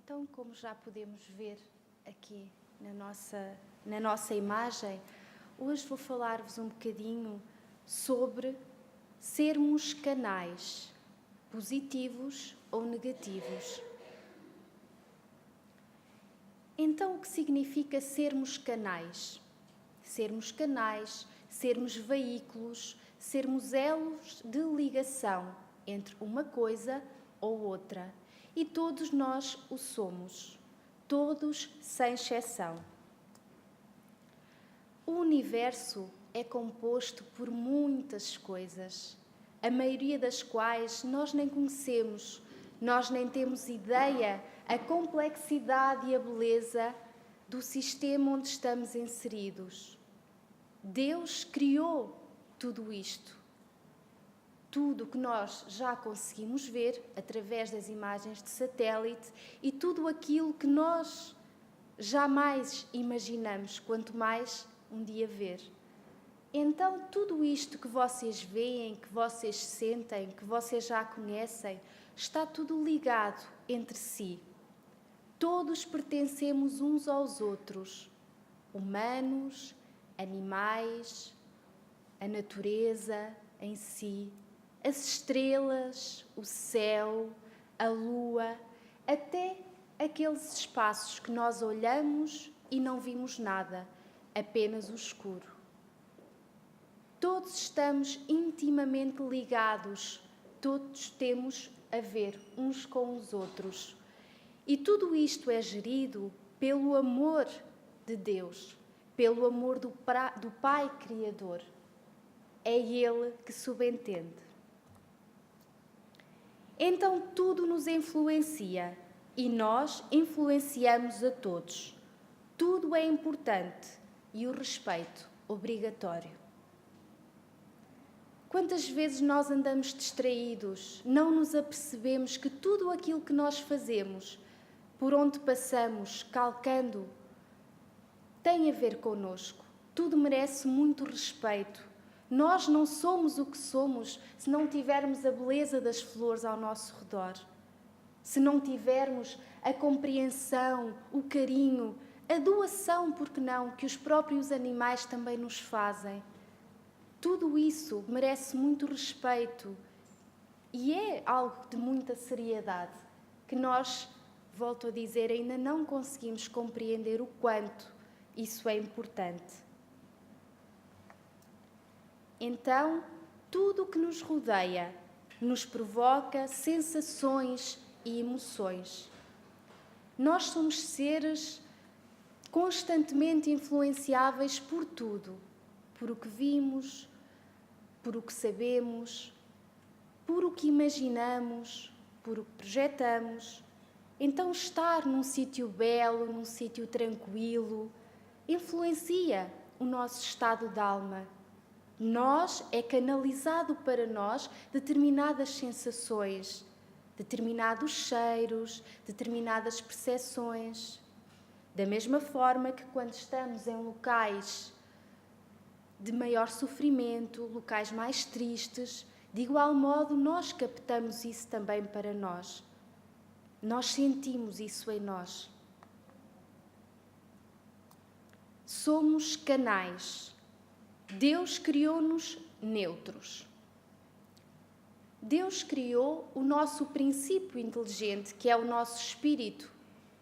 Então, como já podemos ver aqui na nossa imagem, hoje vou falar-vos um bocadinho sobre sermos canais, positivos ou negativos. Então, o que significa sermos canais? Sermos canais, sermos veículos, sermos elos de ligação entre uma coisa ou outra. E todos nós o somos, todos sem exceção. O universo é composto por muitas coisas, a maioria das quais nós nem conhecemos, nós nem temos ideia a complexidade e a beleza do sistema onde estamos inseridos. Deus criou tudo isto. Tudo o que nós já conseguimos ver através das imagens de satélite e tudo aquilo que nós jamais imaginamos, quanto mais um dia ver. Então, tudo isto que vocês veem, que vocês sentem, que vocês já conhecem, está tudo ligado entre si. Todos pertencemos uns aos outros, humanos, animais, a natureza em si, as estrelas, o céu, a lua, até aqueles espaços que nós olhamos e não vimos nada, apenas o escuro. Todos estamos intimamente ligados, todos temos a ver uns com os outros. E tudo isto é gerido pelo amor de Deus, pelo amor do Pai Criador. É Ele que subentende. Então tudo nos influencia e nós influenciamos a todos. Tudo é importante e o respeito obrigatório. Quantas vezes nós andamos distraídos, não nos apercebemos que tudo aquilo que nós fazemos, por onde passamos, calcando, tem a ver connosco. Tudo merece muito respeito. Nós não somos o que somos se não tivermos a beleza das flores ao nosso redor. Se não tivermos a compreensão, o carinho, a doação, por que não, que os próprios animais também nos fazem. Tudo isso merece muito respeito e é algo de muita seriedade que nós, volto a dizer, ainda não conseguimos compreender o quanto isso é importante. Então, tudo o que nos rodeia nos provoca sensações e emoções. Nós somos seres constantemente influenciáveis por tudo, por o que vimos, por o que sabemos, por o que imaginamos, por o que projetamos. Então, estar num sítio belo, num sítio tranquilo, influencia o nosso estado de alma. É canalizado para nós determinadas sensações, determinados cheiros, determinadas percepções. Da mesma forma que quando estamos em locais de maior sofrimento, locais mais tristes, de igual modo nós captamos isso também para nós. Nós sentimos isso em nós. Somos canais. Deus criou-nos neutros. Deus criou o nosso princípio inteligente, que é o nosso espírito,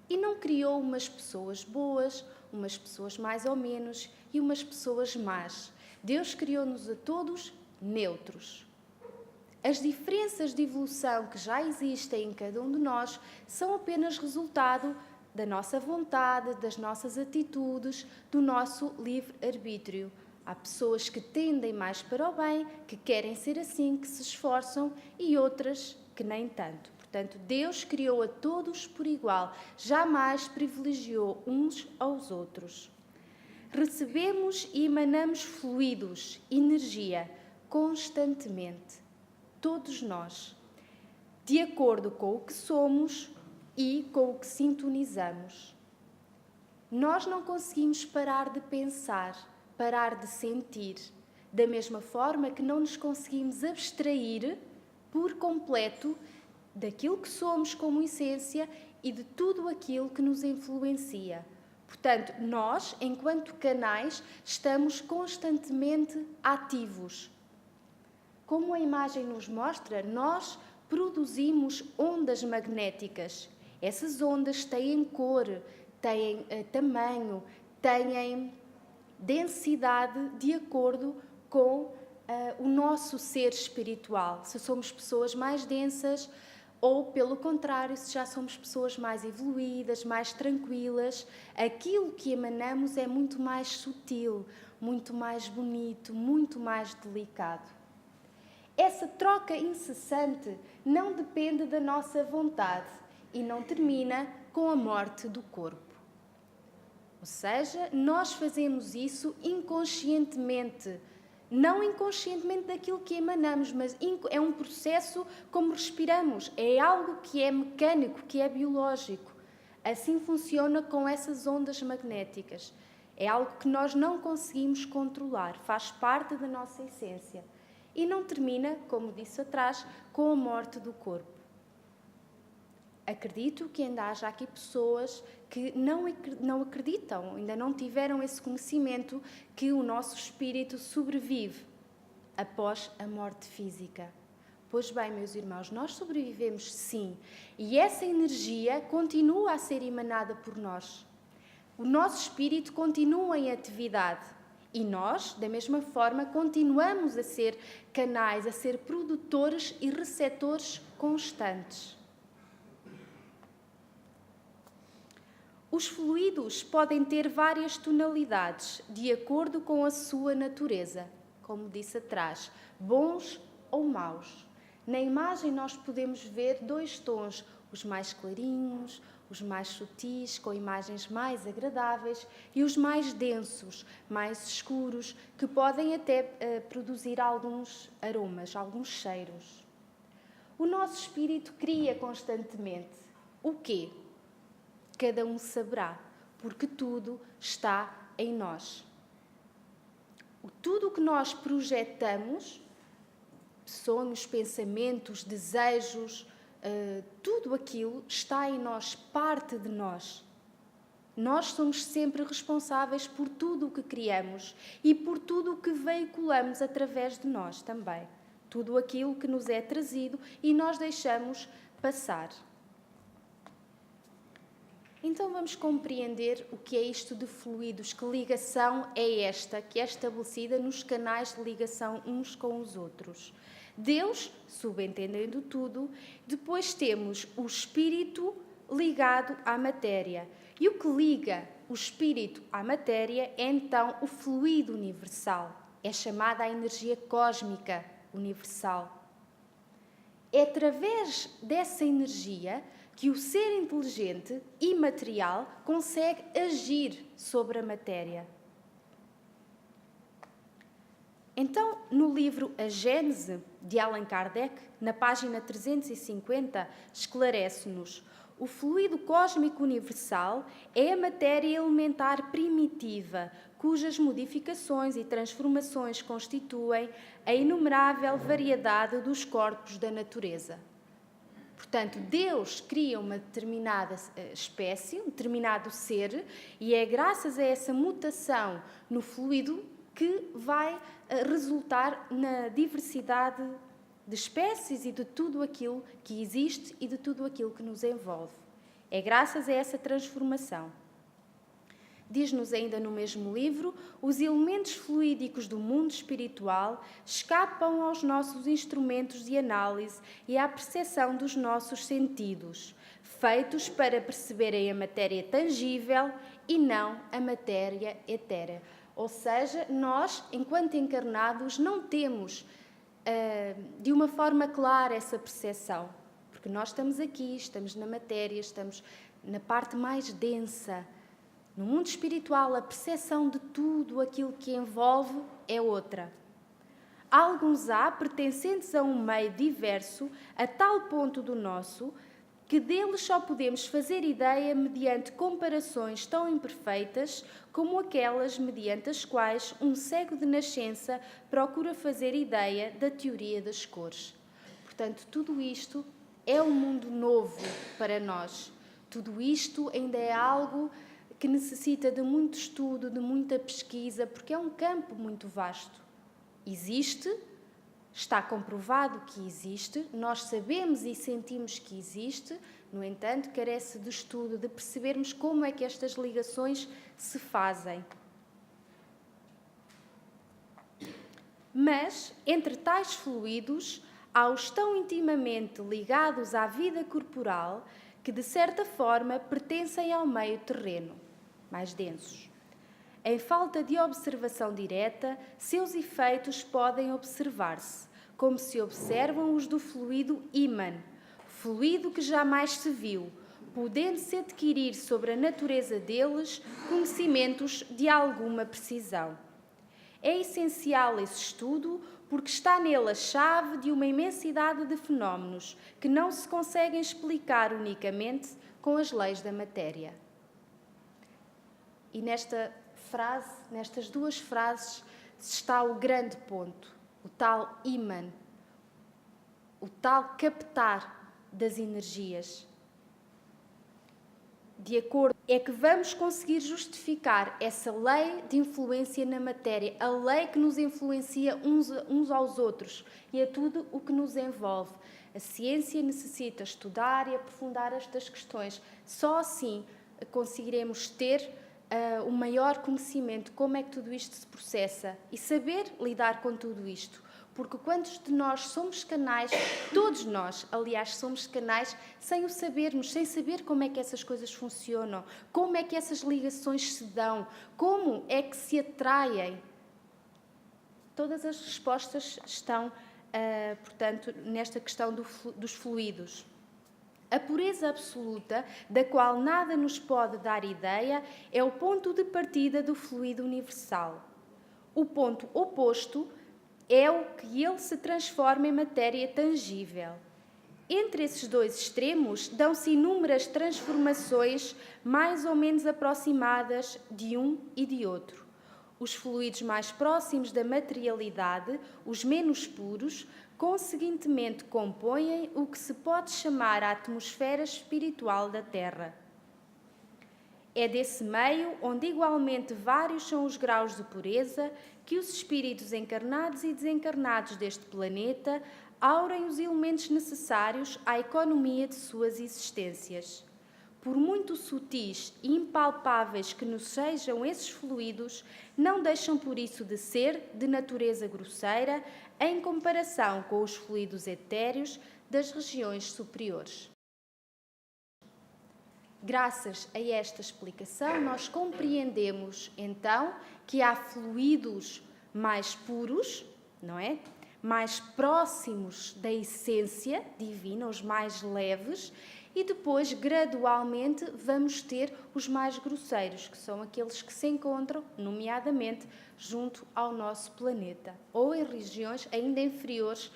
e não criou umas pessoas boas, umas pessoas mais ou menos e umas pessoas más. Deus criou-nos a todos neutros. As diferenças de evolução que já existem em cada um de nós são apenas resultado da nossa vontade, das nossas atitudes, do nosso livre-arbítrio. Há pessoas que tendem mais para o bem, que querem ser assim, que se esforçam, e outras que nem tanto. Portanto, Deus criou a todos por igual, jamais privilegiou uns aos outros. Recebemos e emanamos fluidos, energia, constantemente, todos nós, de acordo com o que somos e com o que sintonizamos. Nós não conseguimos parar de pensar, parar de sentir, da mesma forma que não nos conseguimos abstrair por completo daquilo que somos como essência e de tudo aquilo que nos influencia. Portanto, nós, enquanto canais, estamos constantemente ativos. Como a imagem nos mostra, nós produzimos ondas magnéticas. Essas ondas têm cor, têm tamanho, têm densidade de acordo com o nosso ser espiritual. Se somos pessoas mais densas ou, pelo contrário, se já somos pessoas mais evoluídas, mais tranquilas, aquilo que emanamos é muito mais sutil, muito mais bonito, muito mais delicado. Essa troca incessante não depende da nossa vontade e não termina com a morte do corpo. Ou seja, nós fazemos isso inconscientemente, não inconscientemente daquilo que emanamos, mas é um processo como respiramos, é algo que é mecânico, que é biológico. Assim funciona com essas ondas magnéticas. É algo que nós não conseguimos controlar, faz parte da nossa essência. E não termina, como disse atrás, com a morte do corpo. Acredito que ainda haja aqui pessoas que não acreditam, ainda não tiveram esse conhecimento que o nosso espírito sobrevive após a morte física. Pois bem, meus irmãos, nós sobrevivemos sim, e essa energia continua a ser emanada por nós. O nosso espírito continua em atividade e nós, da mesma forma, continuamos a ser canais, a ser produtores e receptores constantes. Os fluidos podem ter várias tonalidades, de acordo com a sua natureza, como disse atrás, bons ou maus. Na imagem nós podemos ver 2 tons, os mais clarinhos, os mais sutis, com imagens mais agradáveis, e os mais densos, mais escuros, que podem até produzir alguns aromas, alguns cheiros. O nosso espírito cria constantemente. O quê? Cada um saberá, porque tudo está em nós. Tudo o que nós projetamos, sonhos, pensamentos, desejos, tudo aquilo está em nós, parte de nós. Nós somos sempre responsáveis por tudo o que criamos e por tudo o que veiculamos através de nós também. Tudo aquilo que nos é trazido e nós deixamos passar. Então vamos compreender o que é isto de fluidos, que ligação é esta, que é estabelecida nos canais de ligação uns com os outros. Deus, subentendendo tudo, depois temos o espírito ligado à matéria. E o que liga o espírito à matéria é então o fluido universal. É chamada a energia cósmica universal. É através dessa energia que o ser inteligente e material consegue agir sobre a matéria. Então, no livro A Gênese, de Allan Kardec, na página 350, esclarece-nos: o fluido cósmico universal é a matéria elementar primitiva, cujas modificações e transformações constituem a inumerável variedade dos corpos da natureza. Portanto, Deus cria uma determinada espécie, um determinado ser, e é graças a essa mutação no fluido que vai resultar na diversidade de espécies e de tudo aquilo que existe e de tudo aquilo que nos envolve. É graças a essa transformação. Diz-nos ainda no mesmo livro, os elementos fluídicos do mundo espiritual escapam aos nossos instrumentos de análise e à percepção dos nossos sentidos, feitos para perceberem a matéria tangível e não a matéria etérea. Ou seja, nós, enquanto encarnados, não temos de uma forma clara essa percepção, porque nós estamos aqui, estamos na matéria, estamos na parte mais densa. No mundo espiritual, a percepção de tudo aquilo que envolve é outra. Alguns há, pertencentes a um meio diverso, a tal ponto do nosso, que deles só podemos fazer ideia mediante comparações tão imperfeitas como aquelas mediante as quais um cego de nascença procura fazer ideia da teoria das cores. Portanto, tudo isto é um mundo novo para nós. Tudo isto ainda é algo que necessita de muito estudo, de muita pesquisa, porque é um campo muito vasto. Existe, está comprovado que existe, nós sabemos e sentimos que existe, no entanto, carece de estudo, de percebermos como é que estas ligações se fazem. Mas, entre tais fluidos, há os tão intimamente ligados à vida corporal que, de certa forma, pertencem ao meio terreno, mais densos. Em falta de observação direta, seus efeitos podem observar-se, como se observam os do fluido ímã, fluido que jamais se viu, podendo-se adquirir sobre a natureza deles conhecimentos de alguma precisão. É essencial esse estudo porque está nele a chave de uma imensidade de fenómenos que não se conseguem explicar unicamente com as leis da matéria. E nestas duas frases, está o grande ponto, o tal ímã, o tal captar das energias. De acordo, é que vamos conseguir justificar essa lei de influência na matéria, a lei que nos influencia uns aos outros e a tudo o que nos envolve. A ciência necessita estudar e aprofundar estas questões. Só assim conseguiremos ter o maior conhecimento de como é que tudo isto se processa e saber lidar com tudo isto. Porque quantos de nós somos canais, todos nós, aliás, somos canais sem o sabermos, sem saber como é que essas coisas funcionam, como é que essas ligações se dão, como é que se atraem. Todas as respostas estão, portanto, nesta questão dos fluidos. A pureza absoluta, da qual nada nos pode dar ideia, é o ponto de partida do fluido universal. O ponto oposto é o que ele se transforma em matéria tangível. Entre esses dois extremos dão-se inúmeras transformações mais ou menos aproximadas de um e de outro. Os fluidos mais próximos da materialidade, os menos puros, conseguintemente compõem o que se pode chamar a atmosfera espiritual da Terra. É desse meio, onde igualmente vários são os graus de pureza, que os espíritos encarnados e desencarnados deste planeta aurem os elementos necessários à economia de suas existências. Por muito sutis e impalpáveis que nos sejam esses fluidos, não deixam por isso de ser de natureza grosseira em comparação com os fluidos etéreos das regiões superiores. Graças a esta explicação, nós compreendemos, então, que há fluidos mais puros, não é? Mais próximos da essência divina, os mais leves, e depois, gradualmente, vamos ter os mais grosseiros, que são aqueles que se encontram, nomeadamente, junto ao nosso planeta, ou em regiões ainda inferiores,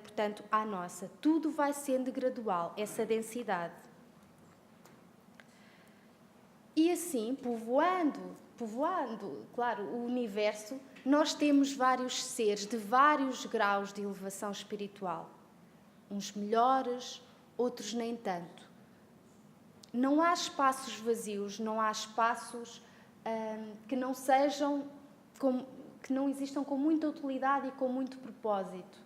portanto, à nossa. Tudo vai sendo gradual, essa densidade. E assim, povoando, claro, o universo, nós temos vários seres de vários graus de elevação espiritual. Uns melhores, outros nem tanto. Não há espaços vazios, não há espaços que não existam com muita utilidade e com muito propósito.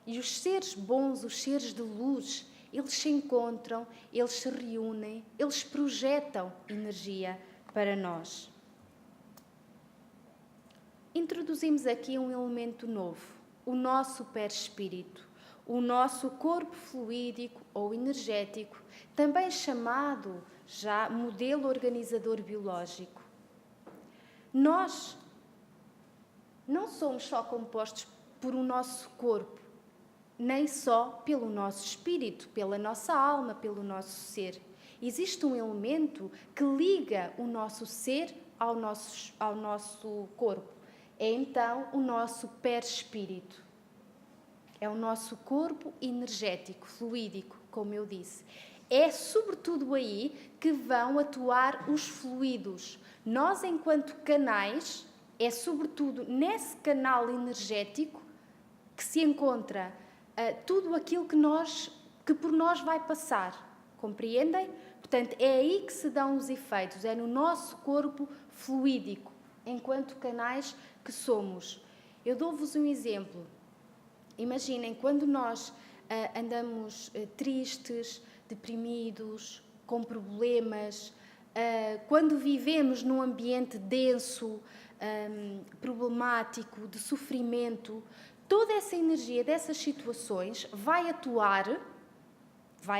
E os seres bons, os seres de luz, eles se encontram, eles se reúnem, eles projetam energia para nós. Introduzimos aqui um elemento novo, o nosso perispírito, o nosso corpo fluídico ou energético, também chamado já modelo organizador biológico. Nós não somos só compostos por o nosso corpo, nem só pelo nosso espírito, pela nossa alma, pelo nosso ser. Existe um elemento que liga o nosso ser ao nosso corpo. É então o nosso perispírito. É o nosso corpo energético, fluídico, como eu disse. É sobretudo aí que vão atuar os fluidos. Nós, enquanto canais, é sobretudo nesse canal energético que se encontra tudo aquilo que nós que por nós vai passar. Compreendem? Portanto, é aí que se dão os efeitos, é no nosso corpo fluídico, enquanto canais que somos. Eu dou-vos um exemplo. Imaginem, quando nós andamos tristes, deprimidos, com problemas, quando vivemos num ambiente denso, problemático, de sofrimento, toda essa energia dessas situações vai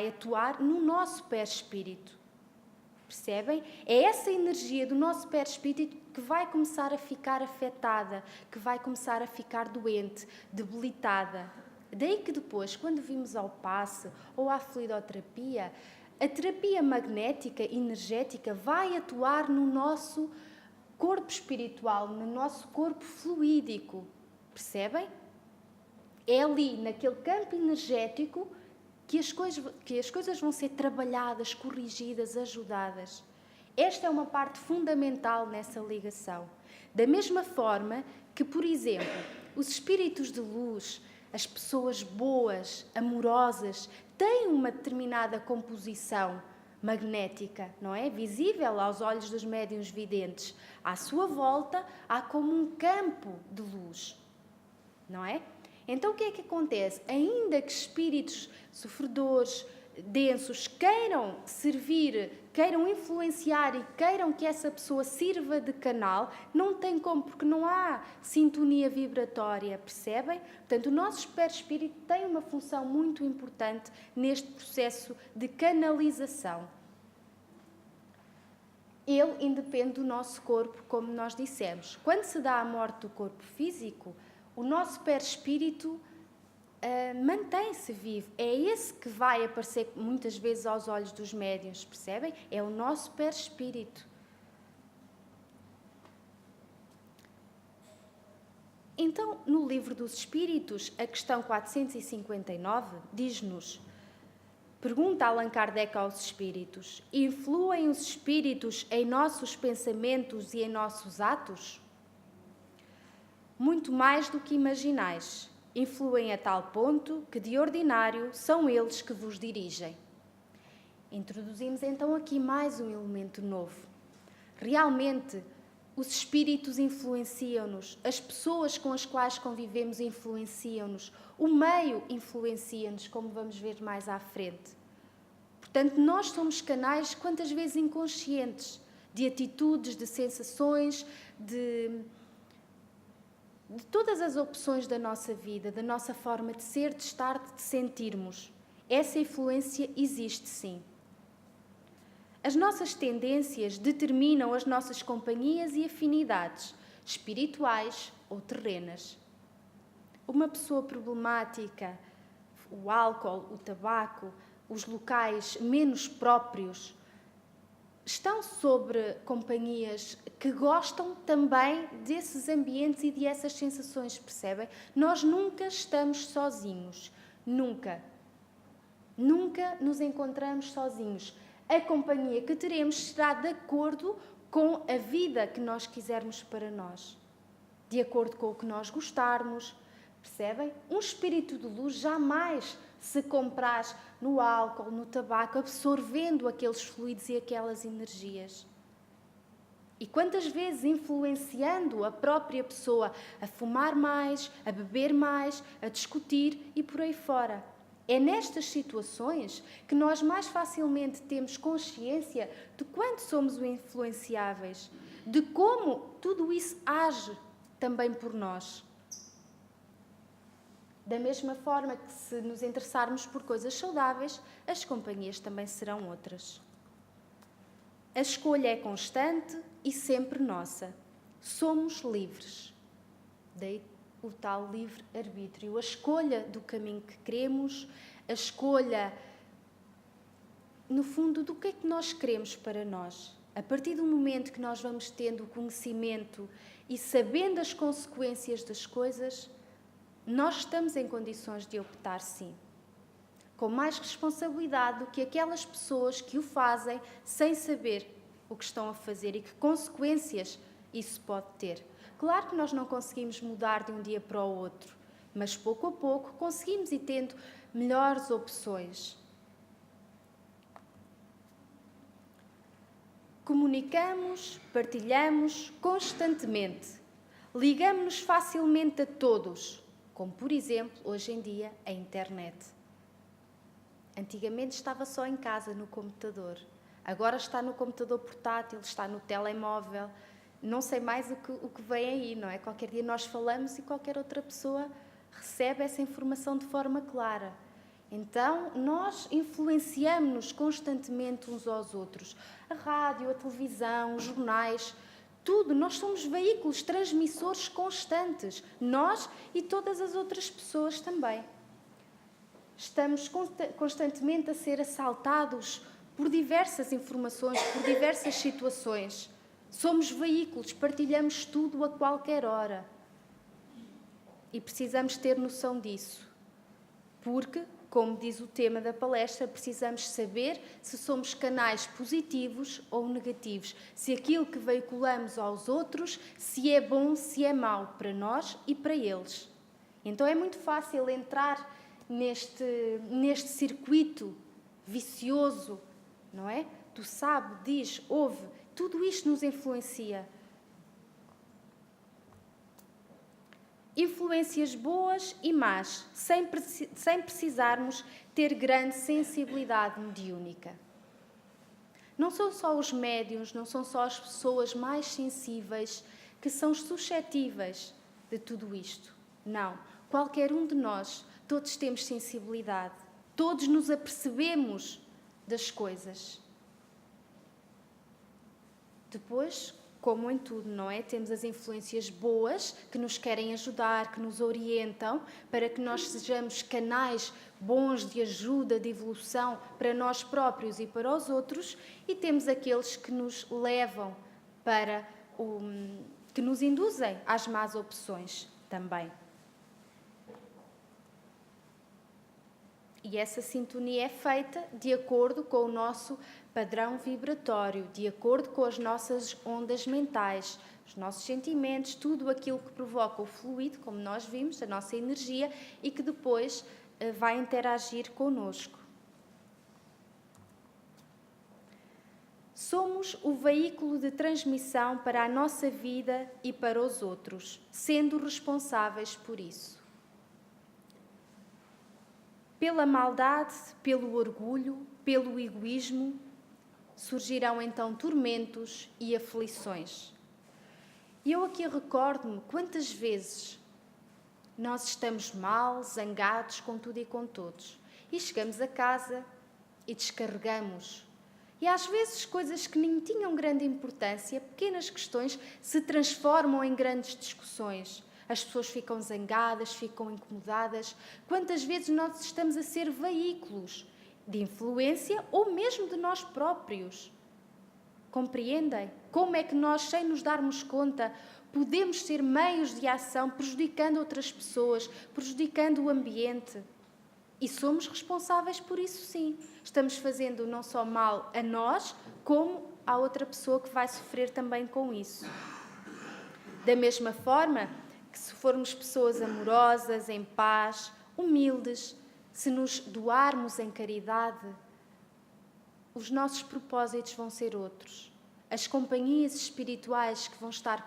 atuar no nosso perispírito. Percebem? É essa energia do nosso perispírito que vai começar a ficar afetada, que vai começar a ficar doente, debilitada. Daí que depois, quando vimos ao passe ou à fluidoterapia, a terapia magnética, energética, vai atuar no nosso corpo espiritual, no nosso corpo fluídico. Percebem? É ali, naquele campo energético, que as coisas vão ser trabalhadas, corrigidas, ajudadas. Esta é uma parte fundamental nessa ligação. Da mesma forma que, por exemplo, os espíritos de luz, as pessoas boas, amorosas, têm uma determinada composição magnética, não é? Visível aos olhos dos médiuns videntes. À sua volta, há como um campo de luz, não é? Então, o que é que acontece? Ainda que espíritos sofredores, densos, queiram servir, queiram influenciar e queiram que essa pessoa sirva de canal, não tem como, porque não há sintonia vibratória, percebem? Portanto, o nosso perispírito tem uma função muito importante neste processo de canalização. Ele independe do nosso corpo, como nós dissemos. Quando se dá a morte do corpo físico, o nosso perispírito mantém-se vivo. É esse que vai aparecer muitas vezes aos olhos dos médiuns, percebem? É o nosso perispírito. Então, no Livro dos Espíritos, a questão 459 diz-nos: pergunta Allan Kardec aos espíritos: influem os espíritos em nossos pensamentos e em nossos atos? Muito mais do que imaginais. Influem a tal ponto que, de ordinário, são eles que vos dirigem. Introduzimos então aqui mais um elemento novo. Realmente, os espíritos influenciam-nos, as pessoas com as quais convivemos influenciam-nos, o meio influencia-nos, como vamos ver mais à frente. Portanto, nós somos canais, quantas vezes inconscientes, de atitudes, de sensações, de todas as opções da nossa vida, da nossa forma de ser, de estar, de sentirmos. Essa influência existe, sim. As nossas tendências determinam as nossas companhias e afinidades, espirituais ou terrenas. Uma pessoa problemática, o álcool, o tabaco, os locais menos próprios, estão sobre companhias que gostam também desses ambientes e dessas sensações, percebem? Nós nunca estamos sozinhos. Nunca. Nunca nos encontramos sozinhos. A companhia que teremos será de acordo com a vida que nós quisermos para nós. De acordo com o que nós gostarmos. Percebem? Um espírito de luz jamais se compraz no álcool, no tabaco, absorvendo aqueles fluidos e aquelas energias. E quantas vezes influenciando a própria pessoa a fumar mais, a beber mais, a discutir e por aí fora. É nestas situações que nós mais facilmente temos consciência de quanto somos influenciáveis, de como tudo isso age também por nós. Da mesma forma que, se nos interessarmos por coisas saudáveis, as companhias também serão outras. A escolha é constante e sempre nossa. Somos livres. Daí o tal livre-arbítrio. A escolha do caminho que queremos, a escolha, no fundo, do que é que nós queremos para nós. A partir do momento que nós vamos tendo o conhecimento e sabendo as consequências das coisas, nós estamos em condições de optar, sim, com mais responsabilidade do que aquelas pessoas que o fazem sem saber o que estão a fazer e que consequências isso pode ter. Claro que nós não conseguimos mudar de um dia para o outro, mas pouco a pouco conseguimos ir tendo melhores opções. Comunicamos, partilhamos constantemente. Ligamos-nos facilmente a todos, como, por exemplo, hoje em dia, a internet. Antigamente estava só em casa, no computador. Agora está no computador portátil, está no telemóvel. Não sei mais o que vem aí, não é? Qualquer dia nós falamos e qualquer outra pessoa recebe essa informação de forma clara. Então, nós influenciamos-nos constantemente uns aos outros. A rádio, a televisão, os jornais, tudo. Nós somos veículos, transmissores constantes. Nós e todas as outras pessoas também. Estamos constantemente a ser assaltados por diversas informações, por diversas situações. Somos veículos, partilhamos tudo a qualquer hora. E precisamos ter noção disso. Porque, como diz o tema da palestra, precisamos saber se somos canais positivos ou negativos. Se aquilo que veiculamos aos outros, se é bom, se é mau para nós e para eles. Então é muito fácil entrar neste circuito vicioso, não é? Tu sabe, diz, ouve, tudo isto nos influencia. Influências boas e más, sem precisarmos ter grande sensibilidade mediúnica. Não são só os médiuns, não são só as pessoas mais sensíveis que são suscetíveis de tudo isto. Não, qualquer um de nós, todos temos sensibilidade, todos nos apercebemos das coisas. Depois, como em tudo, não é? Temos as influências boas que nos querem ajudar, que nos orientam para que nós sejamos canais bons de ajuda, de evolução para nós próprios e para os outros, e temos aqueles que nos levam que nos induzem às más opções também. E essa sintonia é feita de acordo com o nosso padrão vibratório, de acordo com as nossas ondas mentais, os nossos sentimentos, tudo aquilo que provoca o fluido, como nós vimos, a nossa energia, e que depois vai interagir connosco. Somos o veículo de transmissão para a nossa vida e para os outros, sendo responsáveis por isso. Pela maldade, pelo orgulho, pelo egoísmo, surgirão então tormentos e aflições. E eu aqui recordo-me quantas vezes nós estamos mal, zangados com tudo e com todos. E chegamos a casa e descarregamos. E às vezes coisas que nem tinham grande importância, pequenas questões, se transformam em grandes discussões. As pessoas ficam zangadas, ficam incomodadas. Quantas vezes nós estamos a ser veículos de influência ou mesmo de nós próprios? Compreendem? Como é que nós, sem nos darmos conta, podemos ser meios de ação prejudicando outras pessoas, prejudicando o ambiente? E somos responsáveis por isso, sim. Estamos fazendo não só mal a nós, como à outra pessoa que vai sofrer também com isso. Da mesma forma que se formos pessoas amorosas, em paz, humildes, se nos doarmos em caridade, os nossos propósitos vão ser outros. As companhias espirituais que vão estar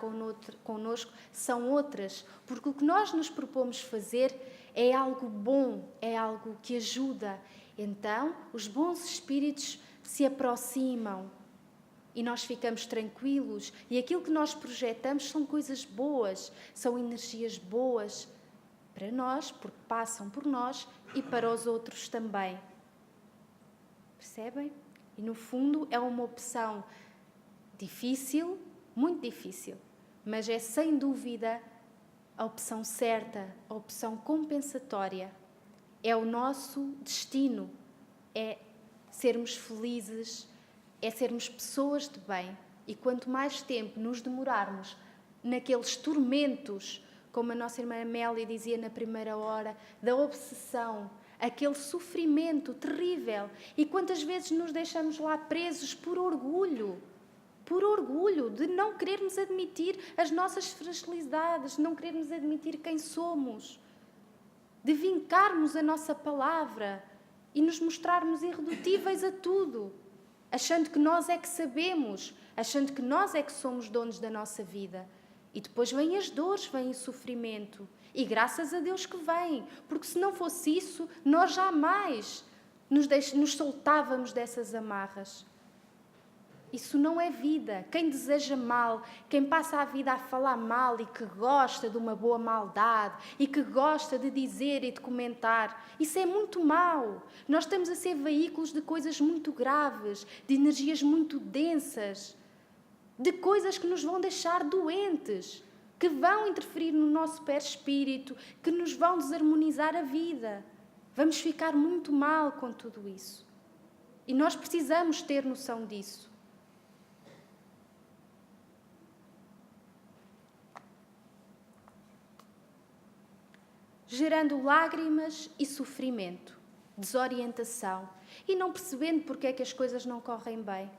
connosco são outras, porque o que nós nos propomos fazer é algo bom, é algo que ajuda. Então, os bons espíritos se aproximam e nós ficamos tranquilos, e aquilo que nós projetamos são coisas boas, são energias boas para nós, porque passam por nós e para os outros também. Percebem? E no fundo é uma opção difícil, muito difícil, mas é sem dúvida a opção certa, a opção compensatória. É o nosso destino, é sermos felizes, é sermos pessoas de bem. E quanto mais tempo nos demorarmos naqueles tormentos, como a nossa irmã Amélia dizia na primeira hora, da obsessão, aquele sofrimento terrível, e quantas vezes nos deixamos lá presos por orgulho de não querermos admitir as nossas fragilidades, de não querermos admitir quem somos, de vincarmos a nossa palavra e nos mostrarmos irredutíveis a tudo. achando que nós é que sabemos, achando que nós é que somos donos da nossa vida. E depois vêm as dores, vem o sofrimento. E graças a Deus que vem, porque se não fosse isso, nós jamais nos soltávamos dessas amarras. Isso não é vida. Quem deseja mal, quem passa a vida a falar mal e que gosta de uma boa maldade e que gosta de dizer e de comentar, isso é muito mau. Nós estamos a ser veículos de coisas muito graves, de energias muito densas, de coisas que nos vão deixar doentes, que vão interferir no nosso perispírito, que nos vão desarmonizar a vida. Vamos ficar muito mal com tudo isso. E nós precisamos ter noção disso. Gerando lágrimas e sofrimento, desorientação, e não percebendo porque é que as coisas não correm bem,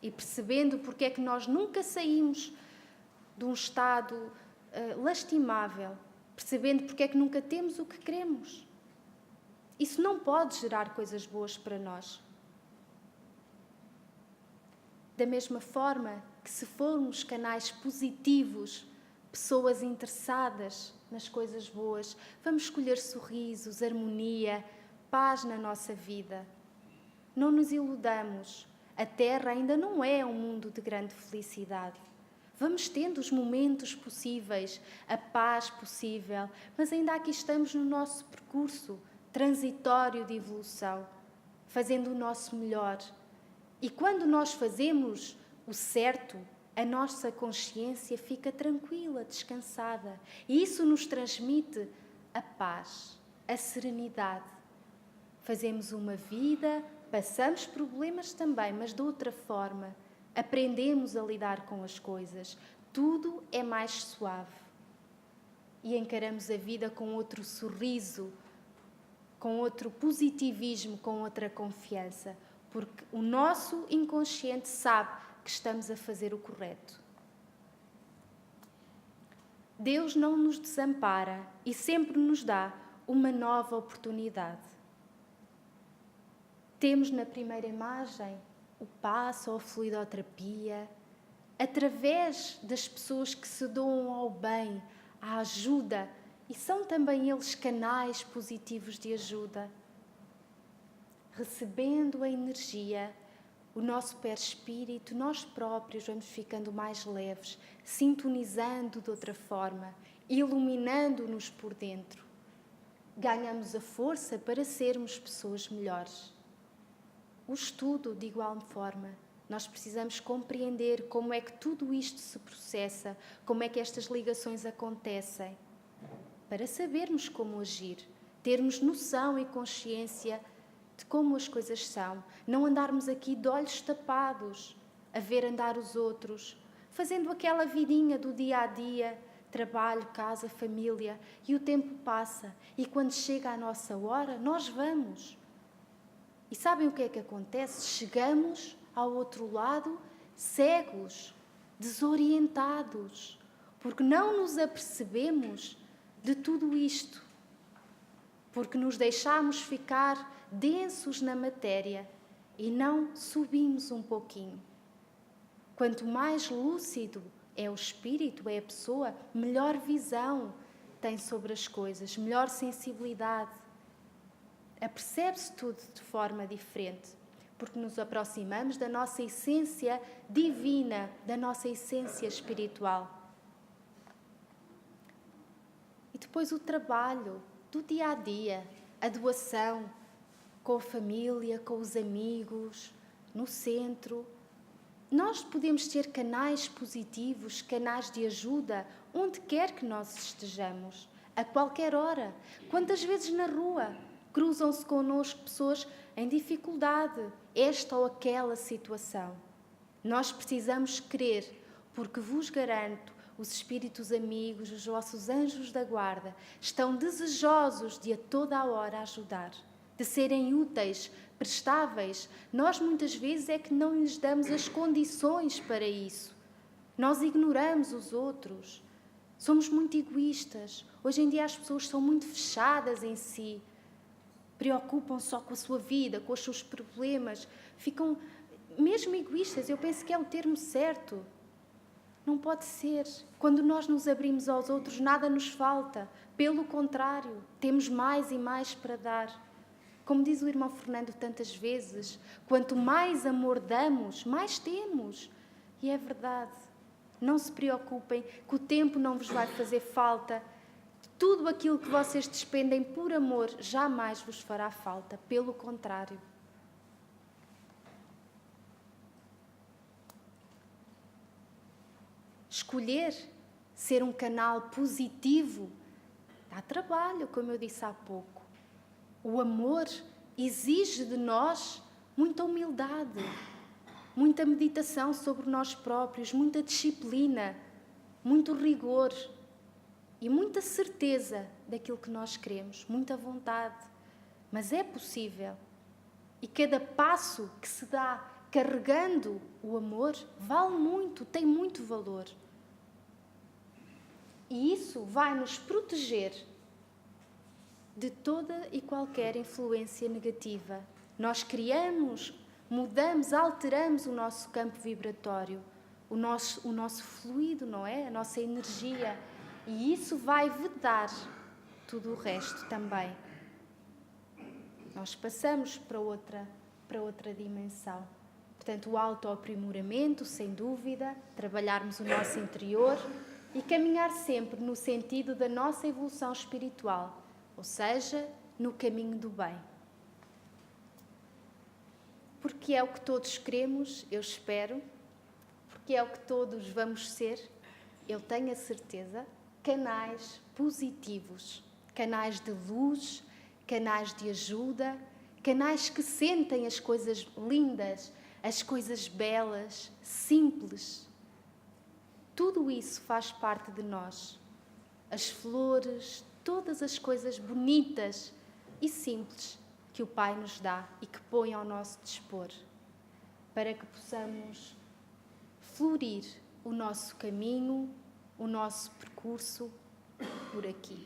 e percebendo porque é que nós nunca saímos de um estado lastimável, percebendo porque é que nunca temos o que queremos. Isso não pode gerar coisas boas para nós. Da mesma forma que se formos canais positivos, pessoas interessadas nas coisas boas, vamos escolher sorrisos, harmonia, paz na nossa vida. Não nos iludamos. A Terra ainda não é um mundo de grande felicidade. Vamos tendo os momentos possíveis, a paz possível, mas ainda aqui estamos no nosso percurso transitório de evolução, fazendo o nosso melhor. E quando nós fazemos o certo, a nossa consciência fica tranquila, descansada. E isso nos transmite a paz, a serenidade. Fazemos uma vida, passamos problemas também, mas de outra forma. Aprendemos a lidar com as coisas. Tudo é mais suave. E encaramos a vida com outro sorriso, com outro positivismo, com outra confiança. Porque o nosso inconsciente sabe que estamos a fazer o correto. Deus não nos desampara e sempre nos dá uma nova oportunidade. Temos na primeira imagem o passo ou a fluidoterapia, através das pessoas que se doam ao bem, à ajuda, e são também eles canais positivos de ajuda. Recebendo a energia, o nosso perispírito, nós próprios vamos ficando mais leves, sintonizando de outra forma, iluminando-nos por dentro. Ganhamos a força para sermos pessoas melhores. O estudo, de igual forma, nós precisamos compreender como é que tudo isto se processa, como é que estas ligações acontecem, para sabermos como agir, termos noção e consciência de como as coisas são, não andarmos aqui de olhos tapados, a ver andar os outros, fazendo aquela vidinha do dia a dia, trabalho, casa, família, e o tempo passa, e quando chega a nossa hora, nós vamos. E sabem o que é que acontece? Chegamos ao outro lado cegos, desorientados, porque não nos apercebemos de tudo isto, porque nos deixamos ficar densos na matéria e não subimos um pouquinho. Quanto mais lúcido é o espírito, é a pessoa, melhor visão tem sobre as coisas, melhor sensibilidade. Apercebe-se tudo de forma diferente, porque nos aproximamos da nossa essência divina, da nossa essência espiritual. E depois o trabalho do dia a dia, a doação, com a família, com os amigos, no centro. Nós podemos ter canais positivos, canais de ajuda, onde quer que nós estejamos, a qualquer hora. Quantas vezes na rua cruzam-se connosco pessoas em dificuldade, esta ou aquela situação. Nós precisamos crer, porque vos garanto, os espíritos amigos, os vossos anjos da guarda, estão desejosos de a toda a hora ajudar, de serem úteis, prestáveis. Nós muitas vezes é que não lhes damos as condições para isso. Nós ignoramos os outros. Somos muito egoístas. Hoje em dia as pessoas são muito fechadas em si. Preocupam só com a sua vida, com os seus problemas. mesmo egoístas, eu penso que é o termo certo. Não pode ser. Quando nós nos abrimos aos outros, nada nos falta. Pelo contrário, temos mais e mais para dar. Como diz o irmão Fernando tantas vezes, quanto mais amor damos, mais temos. E é verdade. Não se preocupem, que o tempo não vos vai fazer falta. Tudo aquilo que vocês despendem por amor jamais vos fará falta. Pelo contrário. Escolher ser um canal positivo dá trabalho, como eu disse há pouco. O amor exige de nós muita humildade, muita meditação sobre nós próprios, muita disciplina, muito rigor e muita certeza daquilo que nós queremos, muita vontade. Mas é possível. E cada passo que se dá carregando o amor vale muito, tem muito valor. E isso vai nos proteger de toda e qualquer influência negativa. Nós criamos, mudamos, alteramos o nosso campo vibratório, o nosso fluido, não é? A nossa energia. E isso vai vedar tudo o resto também. Nós passamos para outra dimensão. Portanto, o autoaprimoramento, sem dúvida, trabalharmos o nosso interior e caminhar sempre no sentido da nossa evolução espiritual, ou seja, no caminho do bem. Porque é o que todos queremos, eu espero, porque é o que todos vamos ser, eu tenho a certeza, canais positivos, canais de luz, canais de ajuda, canais que sentem as coisas lindas, as coisas belas, simples. Tudo isso faz parte de nós. As flores, todas as coisas bonitas e simples que o Pai nos dá e que põe ao nosso dispor, para que possamos florir o nosso caminho, o nosso percurso por aqui.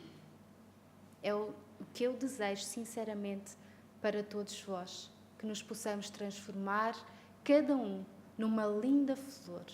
É o que eu desejo sinceramente para todos vós, que nos possamos transformar, cada um, numa linda flor.